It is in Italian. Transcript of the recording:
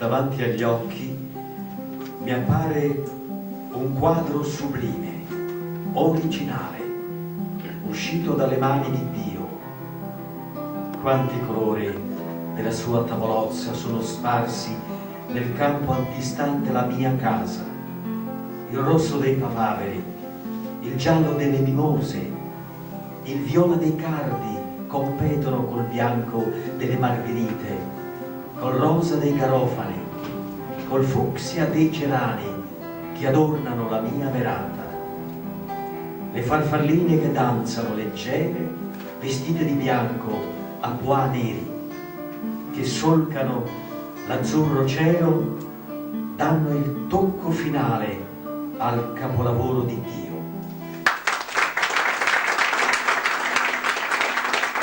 davanti agli occhi mi appare un quadro sublime, originale, uscito dalle mani di Dio. Quanti colori della sua tavolozza sono sparsi nel campo antistante la mia casa: il rosso dei papaveri, il giallo delle mimose, il viola dei cardi competono col bianco delle margherite, col rosa dei garofani, col fucsia dei gerani che adornano la mia veranda. Le farfalline che danzano leggere, vestite di bianco a pois neri, che solcano l'azzurro cielo, danno il tocco finale al capolavoro di Dio.